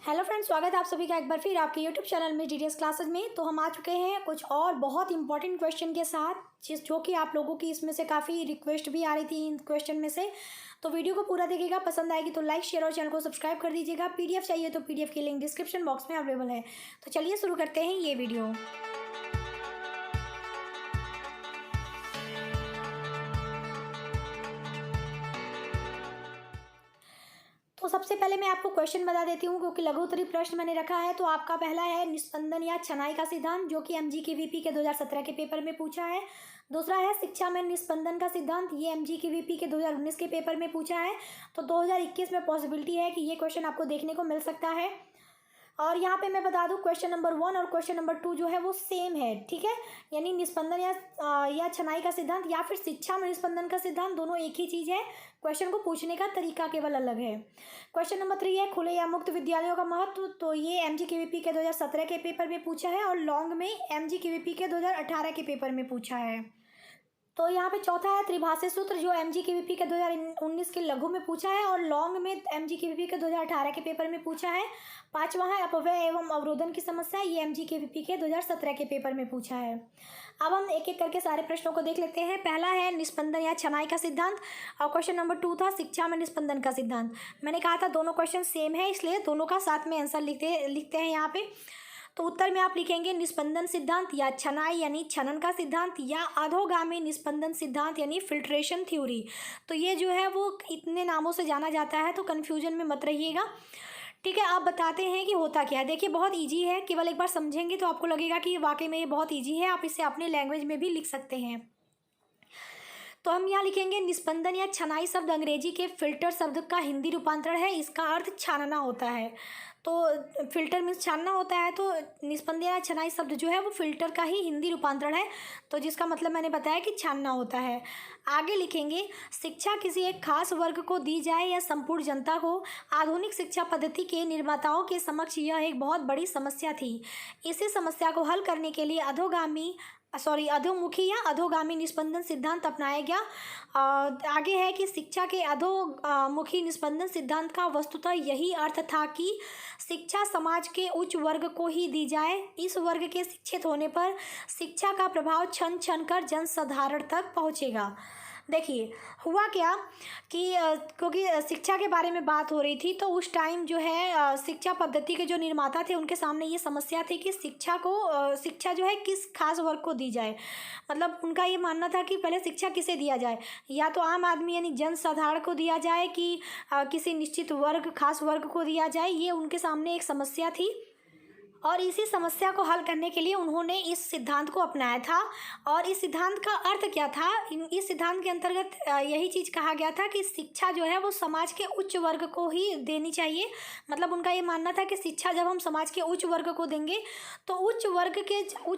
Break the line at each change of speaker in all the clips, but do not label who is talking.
Hello friends, स्वागत है आप सभी का एक बार फिर आपके यूट्यूब चैनल में डीडीएस क्लासेज में। तो हम आ चुके हैं कुछ और बहुत इंपॉर्टेंट क्वेश्चन के साथ, जो कि आप लोगों की इसमें से काफ़ी रिक्वेस्ट भी आ रही थी इन क्वेश्चन में से। तो वीडियो को पूरा देखिएगा, पसंद आएगी तो लाइक शेयर और चैनल को सब्सक्राइब कर दीजिएगा। पीडीएफ चाहिए तो पीडीएफ की लिंक डिस्क्रिप्शन बॉक्स में अवेलेबल है। तो चलिए शुरू करते हैं ये वीडियो। तो सबसे पहले मैं आपको क्वेश्चन बता देती हूँ, क्योंकि लघु उत्तरीय प्रश्न मैंने रखा है। तो आपका पहला है निस्पंदन या छनाई का सिद्धांत, जो कि एमजीकेवीपी के 2017 के पेपर में पूछा है। दूसरा है शिक्षा में निस्पंदन का सिद्धांत, ये एमजीकेवीपी के 2019 के पेपर में पूछा है। तो 2021 में पॉसिबिलिटी है कि ये क्वेश्चन आपको देखने को मिल सकता है। और यहाँ पे मैं बता दूँ, क्वेश्चन नंबर 1 और क्वेश्चन नंबर 2 जो है वो सेम है, ठीक है। यानी निस्पंदन या छनाई का सिद्धांत या फिर शिक्षा में निस्पंदन का सिद्धांत, दोनों एक ही चीज़ है। क्वेश्चन को पूछने का तरीका केवल अलग है। क्वेश्चन नंबर 3 है खुले या मुक्त विद्यालयों का महत्व। तो ये एमजीकेवीपी के 2017 के पेपर में पूछा है और लॉन्ग में एमजीकेवीपी के 2018 के पेपर में पूछा है। तो यहाँ पे चौथा है त्रिभाषी सूत्र, जो एमजीकेवीपी के 2019 के लघु में पूछा है और लॉन्ग में एमजीकेवीपी के 2018 के पेपर में पूछा है। पांचवा है अपव्यय एवं अवरोधन की समस्या, ये एमजीकेवीपी के 2017 के पेपर में पूछा है। अब हम एक एक करके सारे प्रश्नों को देख लेते हैं। पहला है निस्पंदन या छनाई का सिद्धांत और क्वेश्चन नंबर 2 था शिक्षा में निस्पंदन का सिद्धांत। मैंने कहा था दोनों क्वेश्चन सेम है, इसलिए दोनों का साथ में आंसर लिखते हैं यहाँ पे। तो उत्तर में आप लिखेंगे निस्पंदन सिद्धांत या छनाई यानी छनन का सिद्धांत, या अधोगामी निस्पंदन सिद्धांत यानी फिल्ट्रेशन थ्योरी। तो ये जो है वो इतने नामों से जाना जाता है, तो कन्फ्यूजन में मत रहिएगा, ठीक है। आप बताते हैं कि होता क्या है। देखिए बहुत इजी है, केवल एक बार समझेंगे तो आपको लगेगा कि वाकई में ये बहुत इजी है। आप इसे अपने लैंग्वेज में भी लिख सकते हैं। तो हम यहाँ लिखेंगे निस्पंदन या छनाई शब्द अंग्रेजी के फिल्टर शब्द का हिंदी रूपांतरण है। इसका अर्थ छानना होता है। तो फिल्टर मीन्स छानना होता है, तो निस्पंदन या छनाई शब्द जो है वो फिल्टर का ही हिंदी रूपांतरण है। तो जिसका मतलब मैंने बताया कि छानना होता है। आगे लिखेंगे शिक्षा किसी एक खास वर्ग को दी जाए या संपूर्ण जनता को। आधुनिक शिक्षा पद्धति के निर्माताओं के समक्ष यह एक बहुत बड़ी समस्या थी। इसी समस्या को हल करने के लिए अधोमुखी या अधोगामी निस्पंदन सिद्धांत अपनाया गया। आगे है कि शिक्षा के अधोमुखी निस्पंदन सिद्धांत का वस्तुतः यही अर्थ था कि शिक्षा समाज के उच्च वर्ग को ही दी जाए। इस वर्ग के शिक्षित होने पर शिक्षा का प्रभाव छन छन कर जनसाधारण तक पहुँचेगा। देखिए हुआ क्या कि क्योंकि शिक्षा के बारे में बात हो रही थी, तो उस टाइम जो है शिक्षा पद्धति के जो निर्माता थे उनके सामने ये समस्या थी कि शिक्षा जो है किस खास वर्ग को दी जाए। मतलब उनका ये मानना था कि पहले शिक्षा किसे दिया जाए, या तो आम आदमी यानी जनसाधारण को दिया जाए कि किसी निश्चित वर्ग खास वर्ग को दिया जाए। ये उनके सामने एक समस्या थी और इसी समस्या को हल करने के लिए उन्होंने इस सिद्धांत को अपनाया था। और इस सिद्धांत का अर्थ क्या था, इस सिद्धांत के अंतर्गत यही चीज़ कहा गया था कि शिक्षा जो है वो समाज के उच्च वर्ग को ही देनी चाहिए। मतलब उनका ये मानना था कि शिक्षा जब हम समाज के उच्च वर्ग को देंगे तो उच्च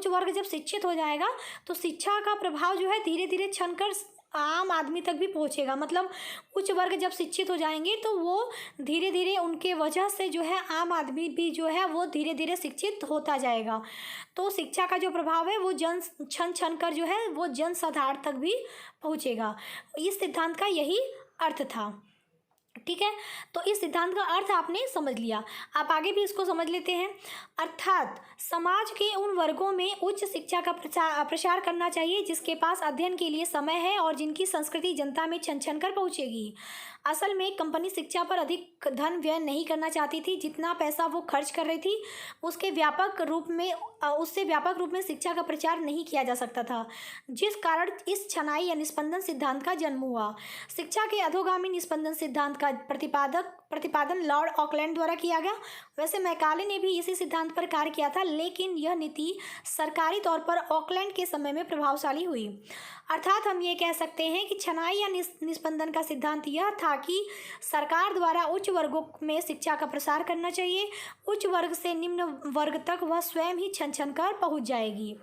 वर्ग जब शिक्षित हो जाएगा तो शिक्षा का प्रभाव जो है धीरे धीरे छनकर आम आदमी तक भी पहुंचेगा। मतलब उच्च वर्ग जब शिक्षित हो जाएंगे तो वो धीरे धीरे उनके वजह से जो है आम आदमी भी जो है वो धीरे धीरे शिक्षित होता जाएगा। तो शिक्षा का जो प्रभाव है वो छन छन कर जो है वो जनसाधारण तक भी पहुंचेगा। इस सिद्धांत का यही अर्थ था, ठीक है। तो इस सिद्धांत का अर्थ आपने समझ लिया। आप आगे भी इसको समझ लेते हैं। अर्थात समाज के उन वर्गों में उच्च शिक्षा का प्रसार करना चाहिए जिसके पास अध्ययन के लिए समय है और जिनकी संस्कृति जनता में छन छन कर पहुँचेगी। असल में कंपनी शिक्षा पर अधिक धन व्यय नहीं करना चाहती थी। जितना पैसा वो खर्च कर रही थी उससे व्यापक रूप में शिक्षा का प्रचार नहीं किया जा सकता था, जिस कारण इस छनाई या निस्पंदन सिद्धांत का जन्म हुआ। शिक्षा के अधोगामी निस्पंदन सिद्धांत का प्रतिपादन लॉर्ड ऑकलैंड द्वारा किया गया। वैसे मैकाले ने भी इसी सिद्धांत पर कार्य किया था, लेकिन यह नीति सरकारी तौर पर ऑकलैंड के समय में प्रभावशाली हुई। अर्थात हम ये कह सकते हैं कि छनाई या निस्पंदन का सिद्धांत यह था कि सरकार द्वारा उच्च वर्गों में शिक्षा का प्रसार करना चाहिए। उच्च वर्ग से निम्न वर्ग तक वह स्वयं ही छन छन कर पहुँच जाएगी।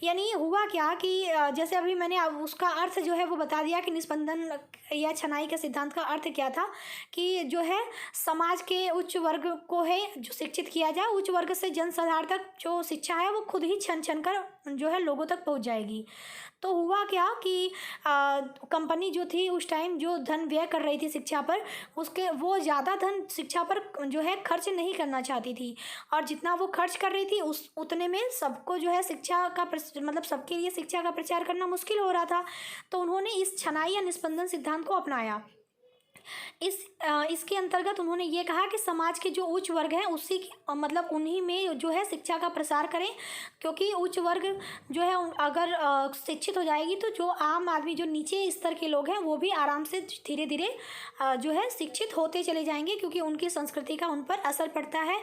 यानी हुआ क्या कि जैसे अभी मैंने उसका अर्थ जो है वो बता दिया कि निस्पंदन या छनाई के सिद्धांत का अर्थ क्या था, कि जो है समाज के उच्च वर्ग को है जो शिक्षित किया जाए। उच्च वर्ग से जनसाधारण तक जो शिक्षा है वो खुद ही छन छन कर जो है लोगों तक पहुंच जाएगी। तो हुआ क्या कि कंपनी जो थी उस टाइम जो धन व्यय कर रही थी शिक्षा पर, उसके वो ज़्यादा धन शिक्षा पर जो है खर्च नहीं करना चाहती थी, और जितना वो खर्च कर रही थी उस उतने में सबको जो है शिक्षा का मतलब सबके लिए शिक्षा का प्रचार करना मुश्किल हो रहा था। तो उन्होंने इस छनाई या निस्पंदन सिद्धांत को अपनाया। इसके अंतर्गत उन्होंने ये कहा कि समाज के जो उच्च वर्ग हैं उसी की मतलब उन्हीं में जो है शिक्षा का प्रसार करें, क्योंकि उच्च वर्ग जो है अगर शिक्षित हो जाएगी तो जो आम आदमी जो नीचे स्तर के लोग हैं वो भी आराम से धीरे धीरे जो है शिक्षित होते चले जाएंगे, क्योंकि उनकी संस्कृति का उन पर असर पड़ता है।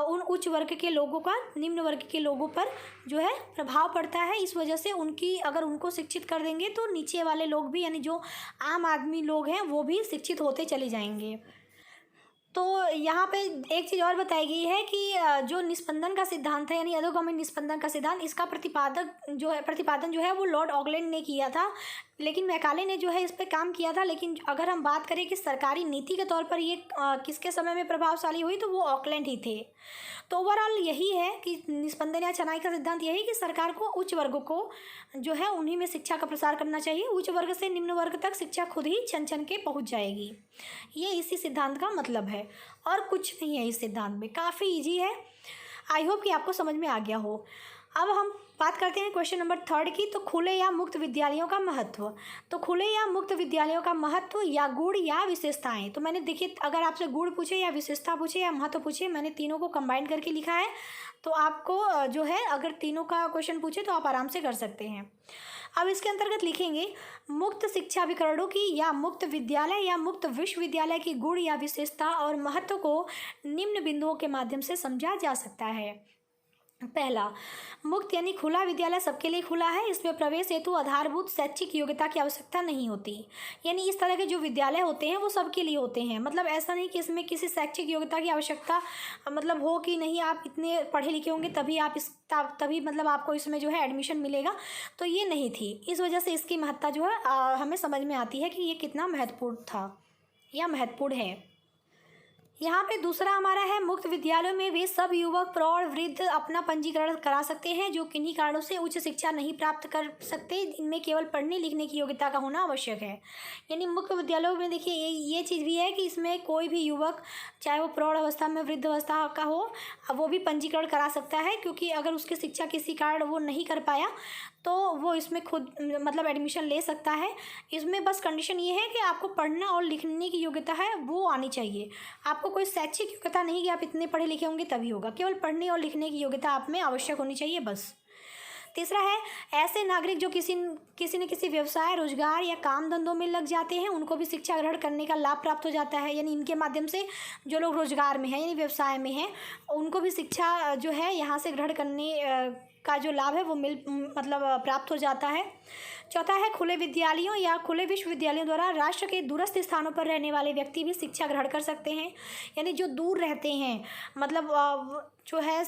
उन उच्च वर्ग के लोगों का निम्न वर्ग के लोगों पर जो है प्रभाव पड़ता है। इस वजह से उनकी अगर उनको शिक्षित कर देंगे तो नीचे वाले लोग भी यानी जो आम आदमी लोग हैं वो भी शिक्षित होते चले जाएंगे। तो यहाँ पे एक चीज़ और बताई गई है कि जो निस्पंदन का सिद्धांत है यानी अधोगामी निस्पंदन का सिद्धांत, इसका प्रतिपादन जो है वो लॉर्ड ऑकलैंड ने किया था, लेकिन मैकाले ने जो है इस पे काम किया था। लेकिन अगर हम बात करें कि सरकारी नीति के तौर पर ये किसके समय में प्रभावशाली हुई तो वो ऑकलैंड ही थे। तो ओवरऑल यही है कि निस्पंदन या छनाई का सिद्धांत यही कि सरकार को उच्च वर्गों को जो है उन्हीं में शिक्षा का प्रसार करना चाहिए, उच्च वर्ग से निम्न वर्ग तक शिक्षा खुद ही छन छन के पहुंच जाएगी। ये इसी सिद्धांत का मतलब है और कुछ नहीं है इस सिद्धांत में, काफ़ी ईजी है। आई होप कि आपको समझ में आ गया हो। अब हम बात करते हैं क्वेश्चन नंबर 3 की। तो खुले या मुक्त विद्यालयों का महत्व। तो खुले या मुक्त विद्यालयों का महत्व या गुण या विशेषताएं। तो मैंने देखिए अगर आपसे गुण पूछे या विशेषता पूछे या महत्व पूछे, मैंने तीनों को कंबाइन करके लिखा है। तो आपको जो है अगर तीनों का क्वेश्चन पूछे तो आप आराम से कर सकते हैं। अब इसके अंतर्गत लिखेंगे मुक्त शिक्षा विकरणों की या मुक्त विद्यालय या मुक्त विश्वविद्यालय की गुण या विशेषता और महत्व को निम्न बिंदुओं के माध्यम से समझा जा सकता है। पहला, मुक्त यानी खुला विद्यालय सबके लिए खुला है, इसमें प्रवेश हेतु आधारभूत शैक्षिक योग्यता की आवश्यकता नहीं होती। यानी इस तरह के जो विद्यालय होते हैं वो सबके लिए होते हैं, मतलब ऐसा नहीं कि इसमें किसी शैक्षिक योग्यता की आवश्यकता मतलब हो कि नहीं आप इतने पढ़े लिखे होंगे तभी मतलब आपको इसमें जो है एडमिशन मिलेगा, तो ये नहीं थी। इस वजह से इसकी महत्ता जो है हमें समझ में आती है कि ये कितना महत्वपूर्ण था या महत्वपूर्ण है। यहाँ पे दूसरा हमारा है मुक्त विद्यालयों में वे सब युवक प्रौढ़ वृद्ध अपना पंजीकरण करा सकते हैं जो किन्हीं कारणों से उच्च शिक्षा नहीं प्राप्त कर सकते, इनमें केवल पढ़ने लिखने की योग्यता का होना आवश्यक है। यानी मुक्त विद्यालयों में देखिए ये चीज़ भी है कि इसमें कोई भी युवक चाहे वो प्रौढ़ अवस्था में वृद्ध अवस्था का हो वो भी पंजीकरण करा सकता है, क्योंकि अगर उसकी शिक्षा किसी कारण वो नहीं कर पाया तो वो इसमें खुद मतलब एडमिशन ले सकता है। इसमें बस कंडीशन ये है कि आपको पढ़ना और लिखने की योग्यता है वो आनी चाहिए। आपको कोई शैक्षिक योग्यता नहीं कि आप इतने पढ़े लिखे होंगे तभी होगा, केवल पढ़ने और लिखने की योग्यता आप में आवश्यक होनी चाहिए बस। तीसरा है ऐसे नागरिक जो किसी न किसी व्यवसाय रोजगार या काम धंधों में लग जाते हैं उनको भी शिक्षा ग्रहण करने का लाभ प्राप्त हो जाता है। यानी इनके माध्यम से जो लोग रोजगार में हैं यानी व्यवसाय में हैं उनको भी शिक्षा जो है यहाँ से ग्रहण करने का जो लाभ है वो मतलब प्राप्त हो जाता है। चौथा है खुले विद्यालयों या खुले विश्वविद्यालयों द्वारा राष्ट्र के दूरस्थ स्थानों पर रहने वाले व्यक्ति भी शिक्षा ग्रहण कर सकते हैं। यानी जो दूर रहते हैं मतलब जो है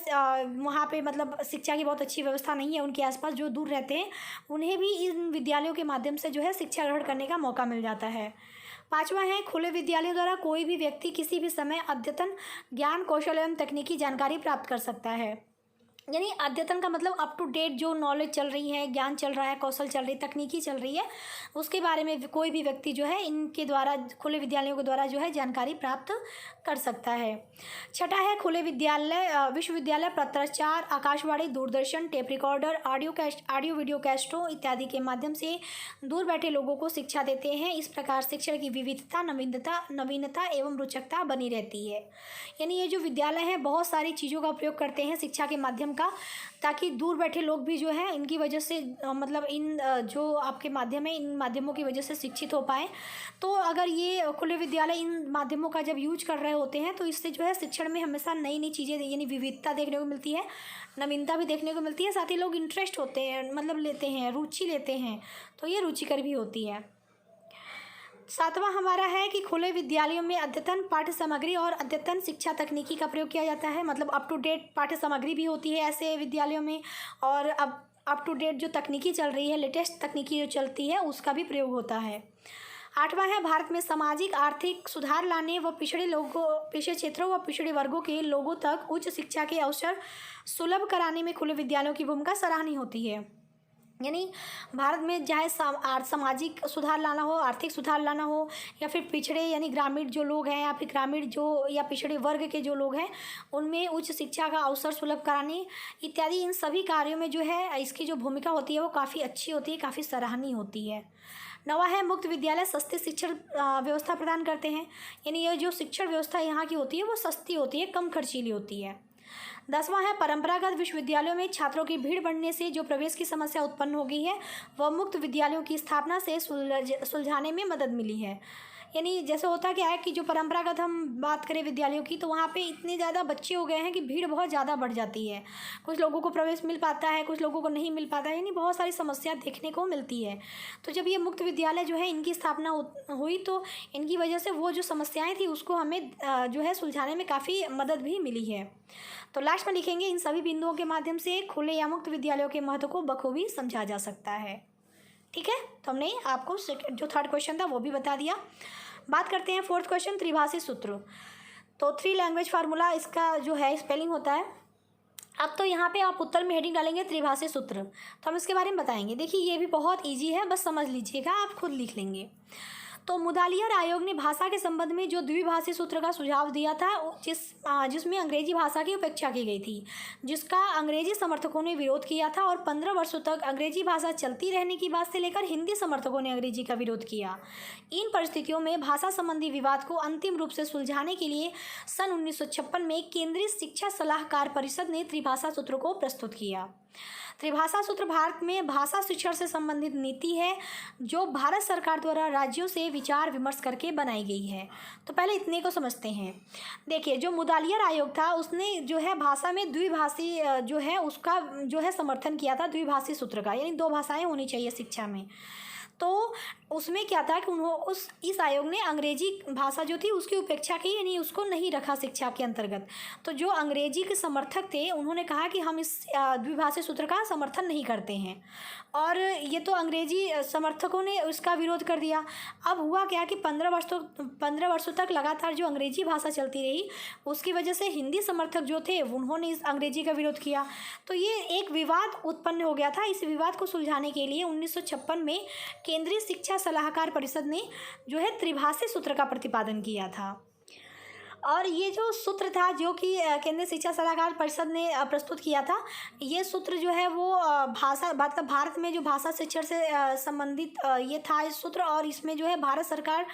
वहाँ पे मतलब शिक्षा की बहुत अच्छी व्यवस्था नहीं है उनके आसपास, जो दूर रहते हैं उन्हें भी इन विद्यालयों के माध्यम से जो है शिक्षा ग्रहण करने का मौका मिल जाता है। पांचवा है खुले विद्यालयों द्वारा कोई भी व्यक्ति किसी भी समय अद्यतन ज्ञान कौशल एवं तकनीकी जानकारी प्राप्त कर सकता है। यानी अद्यतन का मतलब अप टू डेट जो नॉलेज चल रही है, ज्ञान चल रहा है, कौशल चल रही है, तकनीकी चल रही है, उसके बारे में कोई भी व्यक्ति जो है इनके द्वारा खुले विद्यालयों के द्वारा जो है जानकारी प्राप्त कर सकता है। छठा है खुले विश्वविद्यालय पत्राचार Akashvani Doordarshan tape recorder audio video कैस्टों इत्यादि के माध्यम से दूर बैठे लोगों को शिक्षा देते हैं। इस प्रकार शिक्षण की विविधता नवीनता एवं रोचकता बनी रहती है। यानी ये जो विद्यालय है बहुत सारी चीज़ों का उपयोग करते हैं शिक्षा के माध्यम का, ताकि दूर बैठे लोग भी जो है इनकी वजह से मतलब इन जो आपके माध्यम है इन माध्यमों की वजह से शिक्षित हो पाए। तो अगर ये खुले विद्यालय इन माध्यमों का जब यूज कर रहे होते हैं तो इससे जो है शिक्षण में हमेशा नई नई चीज़ें यानी विविधता देखने को मिलती है, नवीनता भी देखने को मिलती है, साथ ही लोग इंटरेस्ट होते हैं मतलब लेते हैं, रुचि लेते हैं, तो ये रुचिकर भी होती है। सातवां हमारा है कि खुले विद्यालयों में अद्यतन पाठ्य सामग्री और अद्यतन शिक्षा तकनीकी का प्रयोग किया जाता है। मतलब अप टू डेट पाठ्य सामग्री भी होती है ऐसे विद्यालयों में, और अब अप टू डेट जो तकनीकी चल रही है, लेटेस्ट तकनीकी जो चलती है उसका भी प्रयोग होता है। आठवां है भारत में सामाजिक आर्थिक सुधार लाने व पिछड़े क्षेत्रों व पिछड़े वर्गों के लोगों तक उच्च शिक्षा के अवसर सुलभ कराने में खुले विद्यालयों की भूमिका सराहनीय होती है। यानी भारत में चाहे सामाजिक सुधार लाना हो, आर्थिक सुधार लाना हो, या फिर पिछड़े यानी ग्रामीण जो लोग हैं या फिर ग्रामीण जो या पिछड़े वर्ग के जो लोग हैं उनमें उच्च शिक्षा का अवसर सुलभ कराने इत्यादि, इन सभी कार्यों में जो है इसकी जो भूमिका होती है वो काफ़ी अच्छी होती है, काफ़ी सराहनीय होती है। नवा है मुक्त विद्यालय सस्ते शिक्षण व्यवस्था प्रदान करते हैं, यानी ये जो शिक्षण व्यवस्था यहाँ की होती है वो सस्ती होती है, कम खर्चीली होती है। 10वां है परंपरागत विश्वविद्यालयों में छात्रों की भीड़ बढ़ने से जो प्रवेश की समस्या उत्पन्न हो गई है वह मुक्त विद्यालयों की स्थापना से सुलझाने में मदद मिली है। यानी जैसे होता क्या है कि जो परंपरागत हम बात करें विद्यालयों की, तो वहाँ पे इतने ज़्यादा बच्चे हो गए हैं कि भीड़ बहुत ज़्यादा बढ़ जाती है। कुछ लोगों को प्रवेश मिल पाता है, कुछ लोगों को नहीं मिल पाता है, यानी बहुत सारी समस्या देखने को मिलती है। तो जब ये मुक्त विद्यालय जो है इनकी स्थापना हुई तो इनकी वजह से वो जो समस्याएँ थी उसको हमें जो है सुलझाने में काफ़ी मदद भी मिली है। तो लास्ट में लिखेंगे इन सभी बिंदुओं के माध्यम से खुले या मुक्त विद्यालयों के महत्व को बखूबी समझा जा सकता है। ठीक है, तो हमने आपको जो थर्ड क्वेश्चन था वो भी बता दिया। बात करते हैं फोर्थ क्वेश्चन, त्रिभाषी सूत्र। तो 3 लैंग्वेज फार्मूला इसका जो है स्पेलिंग होता है। अब तो यहाँ पे आप उत्तर में हेडिंग डालेंगे त्रिभाषी सूत्र, तो हम इसके बारे में बताएंगे। देखिए ये भी बहुत ईजी है, बस समझ लीजिएगा, आप खुद लिख लेंगे। तो मुदालियर आयोग ने भाषा के संबंध में जो द्विभाषी सूत्र का सुझाव दिया था जिसमें अंग्रेजी भाषा की उपेक्षा की गई थी, जिसका अंग्रेजी समर्थकों ने विरोध किया था, और 15 वर्षों तक अंग्रेजी भाषा चलती रहने की बात से लेकर हिंदी समर्थकों ने अंग्रेजी का विरोध किया। इन परिस्थितियों में भाषा संबंधी विवाद को अंतिम रूप से सुलझाने के लिए सन 1956 में केंद्रीय शिक्षा सलाहकार परिषद ने त्रिभाषा सूत्र को प्रस्तुत किया। त्रिभाषा सूत्र भारत में भाषा शिक्षण से संबंधित नीति है जो भारत सरकार द्वारा राज्यों से विचार विमर्श करके बनाई गई है। तो पहले इतने को समझते हैं। देखिए जो मुदालियर आयोग था उसने जो है भाषा में द्विभाषी जो है उसका जो है समर्थन किया था, द्विभाषी सूत्र का, यानी 2 भाषाएं होनी चाहिए शिक्षा में। तो उसमें क्या था कि इस आयोग ने अंग्रेजी भाषा जो थी उसकी उपेक्षा की, यानी उसको नहीं रखा शिक्षा के अंतर्गत। तो जो अंग्रेजी के समर्थक थे उन्होंने कहा कि हम इस द्विभाषी सूत्र का समर्थन नहीं करते हैं, और ये तो अंग्रेजी समर्थकों ने उसका विरोध कर दिया। अब हुआ क्या कि 15 वर्षों तक लगातार जो अंग्रेजी भाषा चलती रही, उसकी वजह से हिंदी समर्थक जो थे उन्होंने इस अंग्रेजी का विरोध किया। तो ये एक विवाद उत्पन्न हो गया था। इस विवाद को सुलझाने के लिए 1956 में केंद्रीय शिक्षा सलाहकार परिषद ने जो है त्रिभाषी सूत्र का प्रतिपादन किया था। और ये जो सूत्र था जो कि केंद्रीय शिक्षा सलाहकार परिषद ने प्रस्तुत किया था, ये सूत्र जो है वो भाषा मतलब भारत में जो भाषा शिक्षण से संबंधित ये था इस सूत्र। और इसमें जो है भारत सरकार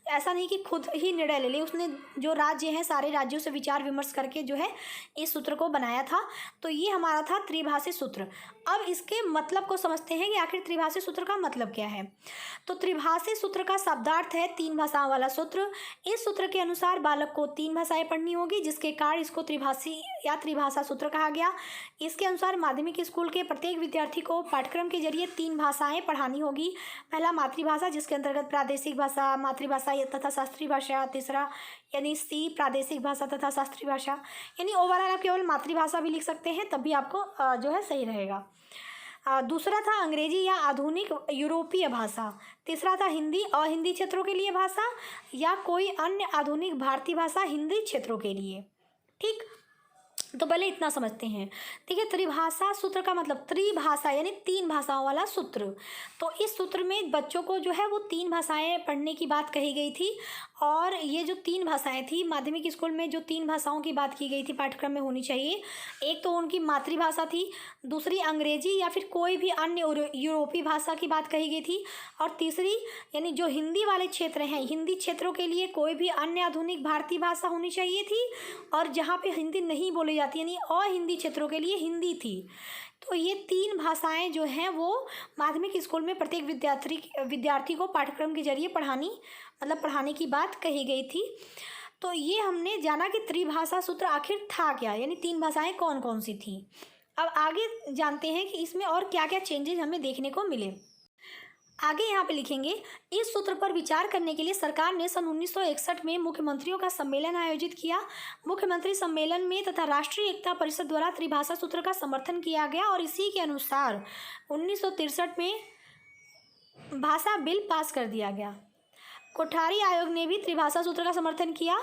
ऐसा नहीं कि खुद ही निर्णय ले ली, उसने जो राज्य हैं सारे राज्यों से विचार विमर्श करके जो है इस सूत्र को बनाया था। तो ये हमारा था त्रिभाषी सूत्र। अब इसके मतलब को समझते हैं कि आखिर त्रिभाषी सूत्र का मतलब क्या है। तो त्रिभाषी सूत्र का शब्दार्थ है 3 भाषाओं वाला सूत्र। इस सूत्र के अनुसार बालक को 3 भाषाएं पढ़नी होगी, जिसके कारण इसको त्रिभाषी या त्रिभाषा सूत्र कहा गया। इसके अनुसार माध्यमिक स्कूल के प्रत्येक विद्यार्थी को पाठ्यक्रम के जरिए 3 भाषाएं पढ़ानी होगी। पहला मातृभाषा, जिसके अंतर्गत प्रादेशिक भाषा, मातृभाषा तथा शास्त्रीय भाषा। तीसरा यानी सी प्रादेशिक भाषा तथा शास्त्रीय भाषा। यानी ओवरऑल आप केवल मातृभाषा भी लिख सकते हैं, तब भी आपको जो है सही रहेगा। दूसरा था अंग्रेजी या आधुनिक यूरोपीय भाषा। तीसरा था हिंदी और हिंदी क्षेत्रों के लिए भाषा, या कोई अन्य आधुनिक भारतीय भाषा हिंदी क्षेत्रों के लिए। ठीक, तो पहले इतना समझते हैं। ठीक है, त्रिभाषा सूत्र का मतलब त्रिभाषा यानी 3 भाषाओं वाला सूत्र। तो इस सूत्र में बच्चों को जो है वो 3 भाषाएं पढ़ने की बात कही गई थी। और ये जो 3 भाषाएं थी माध्यमिक स्कूल में, जो 3 भाषाओं की बात की गई थी पाठ्यक्रम में होनी चाहिए, एक तो उनकी मातृभाषा थी, दूसरी अंग्रेजी या फिर कोई भी अन्य यूरोपीय भाषा की बात कही गई थी, और तीसरी यानी जो हिंदी वाले क्षेत्र हैं हिंदी क्षेत्रों के लिए कोई भी अन्य आधुनिक भारतीय भाषा होनी चाहिए थी, और जहाँ पे हिंदी नहीं बोली जाती यानी अहिंदी क्षेत्रों के लिए हिंदी थी। तो ये 3 भाषाएं जो हैं वो माध्यमिक स्कूल में प्रत्येक विद्यार्थी को पाठ्यक्रम के जरिए पढ़ाने की बात कही गई थी। तो ये हमने जाना कि त्रिभाषा सूत्र आखिर था क्या, यानी 3 भाषाएं कौन कौन सी थी। अब आगे जानते हैं कि इसमें और क्या क्या चेंजेस हमें देखने को मिले। आगे यहाँ पे लिखेंगे, इस सूत्र पर विचार करने के लिए सरकार ने सन 1961 में मुख्यमंत्रियों का सम्मेलन आयोजित किया। मुख्यमंत्री सम्मेलन में तथा राष्ट्रीय एकता परिषद द्वारा त्रिभाषा सूत्र का समर्थन किया गया, और इसी के अनुसार 1963 में भाषा बिल पास कर दिया गया। कोठारी आयोग ने भी त्रिभाषा सूत्र का समर्थन किया।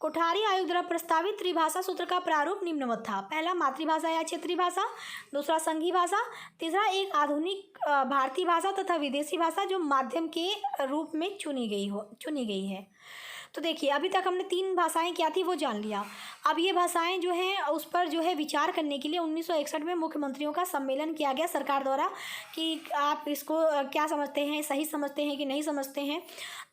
कोठारी आयोग द्वारा प्रस्तावित त्रिभाषा सूत्र का प्रारूप निम्नवत था। पहला, मातृभाषा या क्षेत्रीय भाषा। दूसरा, संघीय भाषा। तीसरा, एक आधुनिक भारतीय भाषा तथा विदेशी भाषा जो माध्यम के रूप में चुनी गई है। तो देखिए, अभी तक हमने 3 भाषाएं क्या थी वो जान लिया। अब ये भाषाएं जो हैं उस पर जो है विचार करने के लिए 1961 में मुख्यमंत्रियों का सम्मेलन किया गया सरकार द्वारा कि आप इसको क्या समझते हैं, सही समझते हैं कि नहीं समझते हैं।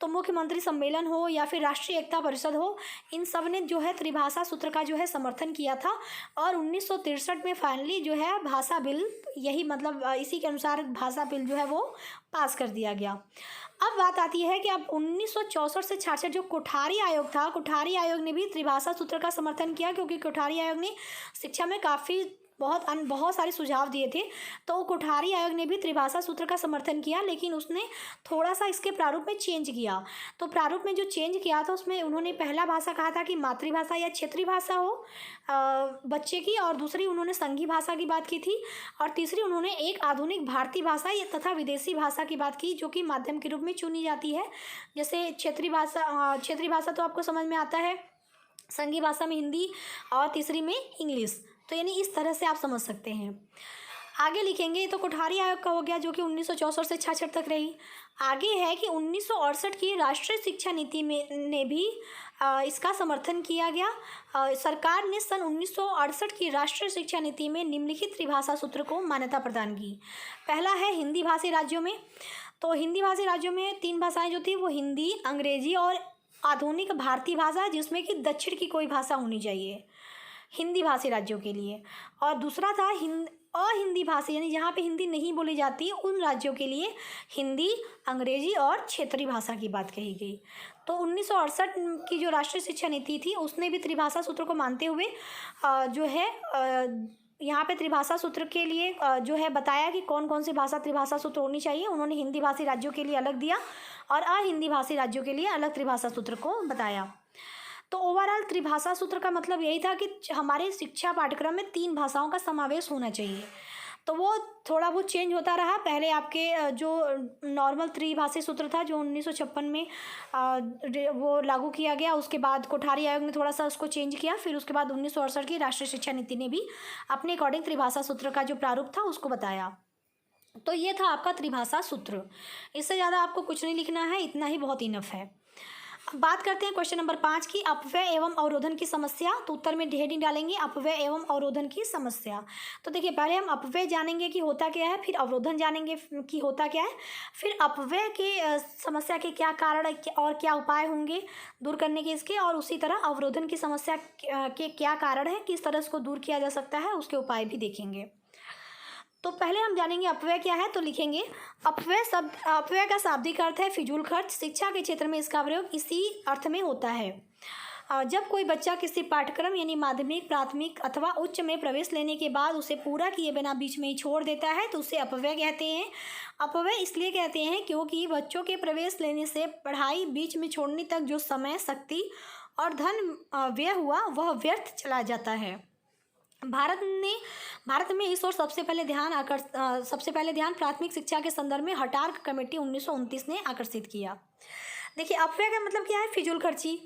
तो मुख्यमंत्री सम्मेलन हो या फिर राष्ट्रीय एकता परिषद हो, इन सब ने जो है त्रिभाषा सूत्र का जो है समर्थन किया था और 1963 में फाइनली जो है भाषा बिल, यही मतलब इसी के अनुसार भाषा बिल जो है वो पास कर दिया गया। अब बात आती है कि अब 1964 से 66 जो कोठारी आयोग था, कोठारी आयोग ने भी त्रिभाषा सूत्र का समर्थन किया क्योंकि कोठारी आयोग ने शिक्षा में काफ़ी बहुत सारे सुझाव दिए थे। तो कोठारी आयोग ने भी त्रिभाषा सूत्र का समर्थन किया, लेकिन उसने थोड़ा सा इसके प्रारूप में चेंज किया। तो प्रारूप में जो चेंज किया था उसमें उन्होंने पहला भाषा कहा था कि मातृभाषा या क्षेत्रीय भाषा हो बच्चे की, और दूसरी उन्होंने संघीय भाषा की बात की थी, और तीसरी उन्होंने एक आधुनिक भारतीय भाषा तथा विदेशी भाषा की बात की जो कि माध्यम के रूप में चुनी जाती है। जैसे क्षेत्रीय भाषा तो आपको समझ में आता है, संघीय भाषा में हिंदी और तीसरी में इंग्लिश। तो यानी इस तरह से आप समझ सकते हैं। आगे लिखेंगे तो कोठारी आयोग का हो गया जो कि 1964 से 66 तक रही। आगे है कि 1968 की राष्ट्रीय शिक्षा नीति ने भी इसका समर्थन किया गया। सरकार ने सन 1968 की राष्ट्रीय शिक्षा नीति में निम्नलिखित त्रिभाषा सूत्र को मान्यता प्रदान की। पहला है हिंदी भाषी राज्यों में। तो हिंदी भाषी राज्यों में 3 भाषाएं जो थी वो हिंदी, अंग्रेजी और आधुनिक भारतीय भाषा, जिसमें कि दक्षिण की कोई भाषा होनी चाहिए हिंदी भाषी राज्यों के लिए। और दूसरा था अहिंदी भाषी, यानी जहाँ पे हिंदी नहीं बोली जाती उन राज्यों के लिए हिंदी, अंग्रेजी और क्षेत्रीय भाषा की बात कही गई। तो 1968 की जो राष्ट्रीय शिक्षा नीति थी उसने भी त्रिभाषा सूत्र को मानते हुए जो है यहाँ पे त्रिभाषा सूत्र के लिए जो है बताया कि कौन कौन सी भाषा त्रिभाषा सूत्र होनी चाहिए। उन्होंने हिंदी भाषी राज्यों के लिए अलग दिया और अहिंदी भाषी राज्यों के लिए अलग त्रिभाषा सूत्र को बताया। तो ओवरऑल त्रिभाषा सूत्र का मतलब यही था कि हमारे शिक्षा पाठ्यक्रम में 3 भाषाओं का समावेश होना चाहिए। तो वो थोड़ा बहुत चेंज होता रहा। पहले आपके जो नॉर्मल त्रिभाषी सूत्र था जो 1956 में वो लागू किया गया, उसके बाद कोठारी आयोग ने थोड़ा सा उसको चेंज किया, फिर उसके बाद 1968 की राष्ट्रीय शिक्षा नीति ने भी अपने अकॉर्डिंग त्रिभाषा सूत्र का जो प्रारूप था उसको बताया। तो ये था आपका त्रिभाषा सूत्र। इससे ज़्यादा आपको कुछ नहीं लिखना है, इतना ही बहुत इनफ है। अब बात करते हैं क्वेश्चन नंबर 5 की, अपव्यय एवं अवरोधन की समस्या। तो उत्तर में हेडिंग डालेंगे अपव्यय एवं अवरोधन की समस्या। तो देखिए, पहले हम अपव्यय जानेंगे कि होता क्या है, फिर अवरोधन जानेंगे कि होता क्या है, फिर अपव्यय के समस्या के क्या कारण और क्या उपाय होंगे दूर करने के इसके, और उसी तरह अवरोधन की समस्या के क्या कारण है, किस तरह इसको दूर किया जा सकता है, उसके उपाय भी देखेंगे। तो पहले हम जानेंगे अपव्यय क्या है। तो लिखेंगे अपव्यय का शाब्दिक अर्थ है फिजूल खर्च। शिक्षा के क्षेत्र में इसका प्रयोग इसी अर्थ में होता है। जब कोई बच्चा किसी पाठ्यक्रम यानी माध्यमिक, प्राथमिक अथवा उच्च में प्रवेश लेने के बाद उसे पूरा किए बिना बीच में ही छोड़ देता है तो उसे अपव्यय कहते हैं। अपव्यय इसलिए कहते हैं क्योंकि बच्चों के प्रवेश लेने से पढ़ाई बीच में छोड़ने तक जो समय, शक्ति और धन व्यय हुआ वह व्यर्थ चला जाता है। भारत में इस ओर सबसे पहले ध्यान प्राथमिक शिक्षा के संदर्भ में हटार्क कमेटी 1929 ने आकर्षित किया। देखिए, अपव्यय का मतलब क्या है, फिजूल खर्ची।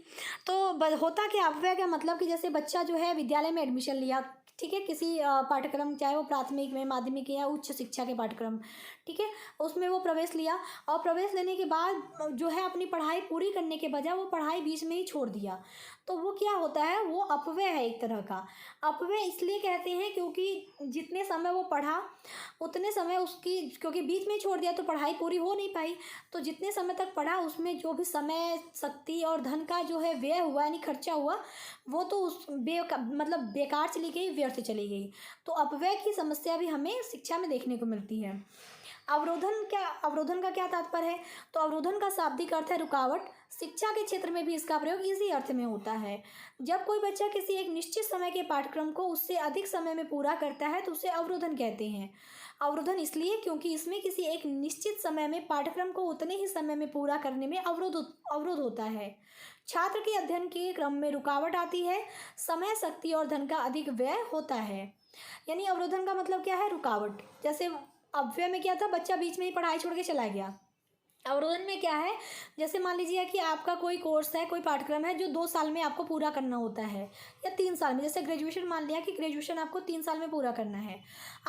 तो होता क्या, अपव्यय का मतलब कि जैसे बच्चा जो है विद्यालय में एडमिशन लिया, ठीक है, किसी पाठ्यक्रम, चाहे वो प्राथमिक में, माध्यमिक या उच्च शिक्षा के पाठ्यक्रम, ठीक है, उसमें वो प्रवेश लिया और प्रवेश लेने के बाद जो है अपनी पढ़ाई पूरी करने के बजाय वो पढ़ाई बीच में ही छोड़ दिया, तो वो क्या होता है, वो अपव्यय है एक तरह का। अपव्यय इसलिए कहते हैं क्योंकि जितने समय वो पढ़ा उतने समय उसकी, क्योंकि बीच में ही छोड़ दिया तो पढ़ाई पूरी हो नहीं पाई, तो जितने समय तक पढ़ा उसमें जो भी समय, शक्ति और धन का जो है व्यय हुआ यानी खर्चा हुआ वो तो मतलब बेकार चली गई, व्यर्थ चली गई। तो अपव्यय की समस्या भी हमें शिक्षा में देखने को मिलती है। अवरोधन का क्या तात्पर्य है, तो अवरोधन का शाब्दिक अर्थ है रुकावट। शिक्षा के क्षेत्र में भी इसका प्रयोग इसी अर्थ में होता है। जब कोई बच्चा किसी एक निश्चित समय के पाठ्यक्रम को उससे अधिक समय में पूरा करता है तो उसे अवरोधन कहते हैं। अवरोधन इसलिए क्योंकि इसमें किसी एक निश्चित समय में पाठ्यक्रम को उतने ही समय में पूरा करने में अवरोध होता है। छात्र के अध्ययन के क्रम में रुकावट आती है, समय, शक्ति और धन का अधिक व्यय होता है। यानी अवरोधन का मतलब क्या है, रुकावट। जैसे अपव्यय में क्या था, बच्चा बीच में ही पढ़ाई छोड़ के चला गया, अवरोधन में क्या है, जैसे मान लीजिए कि आपका कोई कोर्स है, कोई पाठ्यक्रम है जो 2 साल में आपको पूरा करना होता है या 3 साल में। जैसे ग्रेजुएशन, मान लिया कि ग्रेजुएशन आपको 3 साल में पूरा करना है।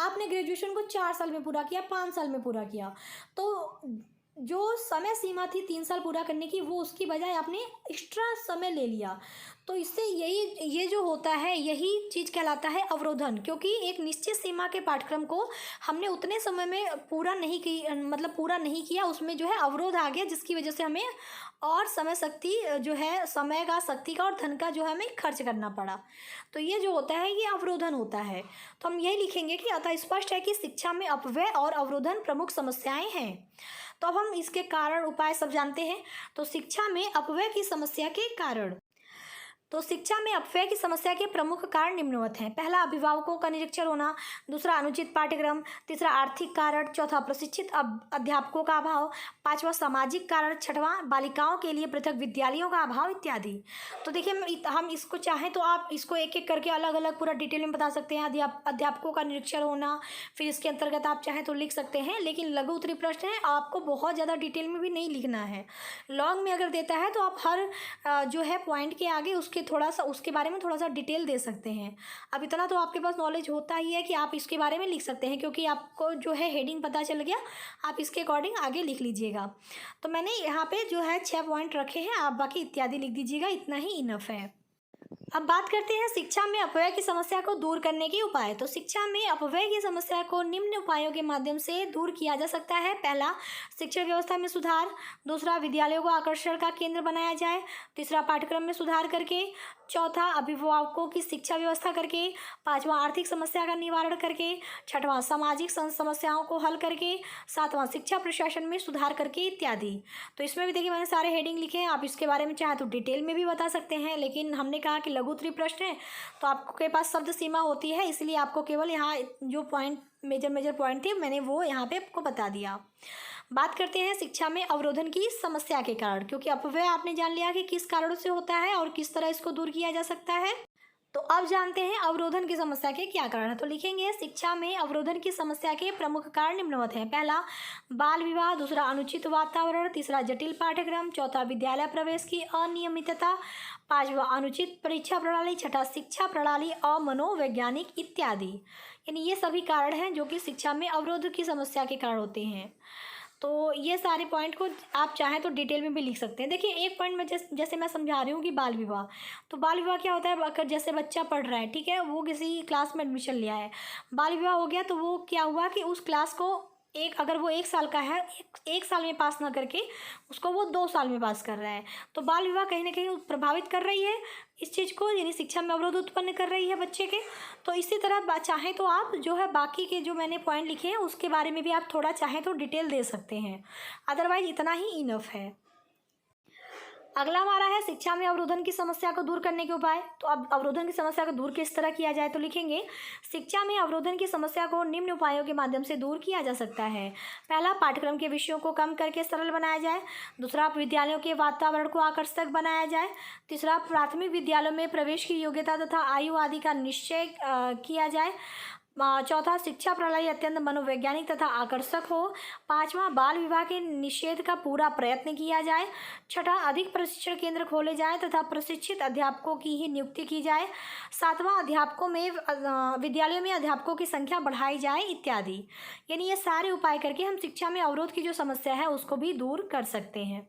आपने ग्रेजुएशन को 4 साल में पूरा किया, 5 साल में पूरा किया, तो जो समय सीमा थी 3 साल पूरा करने की, वो उसकी बजाय आपने एक्स्ट्रा समय ले लिया। तो इससे ये जो होता है, यही चीज़ कहलाता है अवरोधन, क्योंकि एक निश्चित सीमा के पाठ्यक्रम को हमने उतने समय में पूरा नहीं की, मतलब पूरा नहीं किया, उसमें जो है अवरोध आ गया, जिसकी वजह से हमें और समय शक्ति जो है, समय का, शक्ति का और धन का जो है हमें खर्च करना पड़ा। तो ये जो होता है ये अवरोधन होता है। तो हम यही लिखेंगे कि अतः स्पष्ट है कि शिक्षा में अपव्यय और अवरोधन प्रमुख समस्याएं हैं। तो अब हम इसके कारण उपाय सब जानते हैं। तो शिक्षा में अपव्यय की समस्या के कारण, तो शिक्षा में अपव्यय की समस्या के प्रमुख कारण निम्नवत हैं। पहला, अभिभावकों का निरक्षर होना। दूसरा, अनुचित पाठ्यक्रम। तीसरा, आर्थिक कारण। चौथा, प्रशिक्षित अध्यापकों का अभाव। पांचवा, सामाजिक कारण। छठवां, बालिकाओं के लिए पृथक विद्यालयों का अभाव इत्यादि। तो देखिए, हम इसको चाहें तो आप इसको एक एक करके अलग अलग पूरा डिटेल में बता सकते हैं। अध्यापकों का निरक्षर होना, फिर इसके अंतर्गत आप चाहें तो लिख सकते हैं, लेकिन लघु उत्तरीय प्रश्न है, आपको बहुत ज़्यादा डिटेल में भी नहीं लिखना है। लॉन्ग में अगर देता है तो आप हर जो है पॉइंट के आगे उसके थोड़ा सा, उसके बारे में थोड़ा सा डिटेल दे सकते हैं। अब इतना तो आपके पास नॉलेज होता ही है कि आप इसके बारे में लिख सकते हैं, क्योंकि आपको जो है हेडिंग पता चल गया, आप इसके अकॉर्डिंग आगे लिख लीजिएगा। तो मैंने यहाँ पे जो है 6 पॉइंट रखे हैं, आप बाकी इत्यादि लिख दीजिएगा, इतना ही इनफ है। अब बात करते हैं शिक्षा में अपव्यय की समस्या को दूर करने के उपाय। तो शिक्षा में अपव्यय की समस्या को निम्न उपायों के माध्यम से दूर किया जा सकता है। पहला, शिक्षण व्यवस्था में सुधार। दूसरा, विद्यालयों को आकर्षण का केंद्र बनाया जाए। तीसरा, पाठ्यक्रम में सुधार करके। चौथा, अभिभावकों की शिक्षा व्यवस्था करके। पांचवा, आर्थिक समस्या का निवारण करके। छठवां, सामाजिक समस्याओं को हल करके। सातवां, शिक्षा प्रशासन में सुधार करके इत्यादि। तो इसमें भी देखिए मैंने सारे हेडिंग लिखे हैं, आप इसके बारे में चाहे तो डिटेल में भी बता सकते हैं, लेकिन हमने कहा कि लघु उत्तरीय प्रश्न है तो आपके पास शब्द सीमा होती है, इसलिए आपको केवल यहाँ जो पॉइंट मेजर पॉइंट थे मैंने वो यहाँ पे आपको बता दिया। बात करते हैं शिक्षा में अवरोधन की समस्या के कारण, क्योंकि अपव्यय आपने जान लिया कि किस कारणों से होता है और किस तरह इसको दूर किया जा सकता है। तो अब जानते हैं अवरोधन की समस्या के क्या कारण है। तो लिखेंगे, शिक्षा में अवरोधन की समस्या के प्रमुख कारण निम्नवत हैं। पहला, बाल विवाह। दूसरा, अनुचित वातावरण। तीसरा, जटिल पाठ्यक्रम। चौथा, विद्यालय प्रवेश की अनियमितता। पांचवा, अनुचित परीक्षा प्रणाली। छठा, शिक्षा प्रणाली अमनोवैज्ञानिक इत्यादि। यानी ये सभी कारण हैं जो कि शिक्षा में अवरोध की समस्या के कारण होते हैं। तो ये सारे पॉइंट को आप चाहें तो डिटेल में भी लिख सकते हैं। देखिए, एक पॉइंट में जैसे मैं समझा रही हूँ कि बाल विवाह, तो बाल विवाह क्या होता है, अगर जैसे बच्चा पढ़ रहा है, ठीक है, वो किसी क्लास में एडमिशन लिया है, बाल विवाह हो गया, तो वो क्या हुआ कि उस क्लास को अगर वो 1 साल का है, एक साल में पास ना करके उसको वो 2 साल में पास कर रहा है, तो बाल विवाह कहीं ना कहीं प्रभावित कर रही है इस चीज़ को, यानी शिक्षा में अवरोध उत्पन्न कर रही है बच्चे के। तो इसी तरह चाहें तो आप जो है बाकी के जो मैंने पॉइंट लिखे हैं उसके बारे में भी आप थोड़ा चाहें तो डिटेल दे सकते हैं, अदरवाइज इतना ही इनफ है। अगला हमारा है शिक्षा में अवरोधन की समस्या को दूर करने के उपाय। तो अब अवरोधन की समस्या को दूर किस तरह किया जाए, तो लिखेंगे, शिक्षा में अवरोधन की समस्या को निम्न उपायों के माध्यम से दूर किया जा सकता है। पहला, पाठ्यक्रम के विषयों को कम करके सरल बनाया जाए। दूसरा, विद्यालयों के वातावरण को आकर्षक बनाया जाए। तीसरा, प्राथमिक विद्यालयों में प्रवेश की योग्यता तथा आयु आदि का निश्चय किया जाए। चौथा, शिक्षा प्रणाली अत्यंत मनोवैज्ञानिक तथा आकर्षक हो। पांचवा, बाल विवाह के निषेध का पूरा प्रयत्न किया जाए। छठा, अधिक प्रशिक्षण केंद्र खोले जाए तथा प्रशिक्षित अध्यापकों की ही नियुक्ति की जाए। सातवां, अध्यापकों में विद्यालयों में अध्यापकों की संख्या बढ़ाई जाए इत्यादि। यानी ये सारे उपाय करके हम शिक्षा में अवरोध की जो समस्या है उसको भी दूर कर सकते हैं।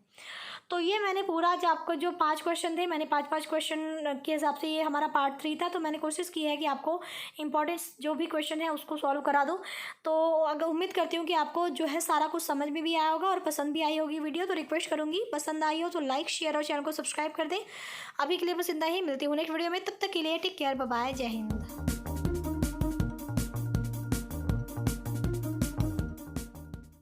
तो ये मैंने पूरा जो आपको जो 5 क्वेश्चन थे, मैंने 5 क्वेश्चन के हिसाब से ये हमारा पार्ट 3 था। तो मैंने कोशिश की है कि आपको इम्पोर्टेंट जो भी क्वेश्चन है उसको सॉल्व करा दूँ। तो अगर उम्मीद करती हूँ कि आपको जो है सारा कुछ समझ में भी आया होगा और पसंद भी आई होगी वीडियो। तो रिक्वेस्ट करूँगी, पसंद आई हो तो लाइक, शेयर और चैनल को सब्सक्राइब कर दें। अभी के लिए बस इतना ही, मिलती हूँ नेक्स्ट वीडियो में, तब तक के लिए टेक केयर, बाय बाय, जय हिंद।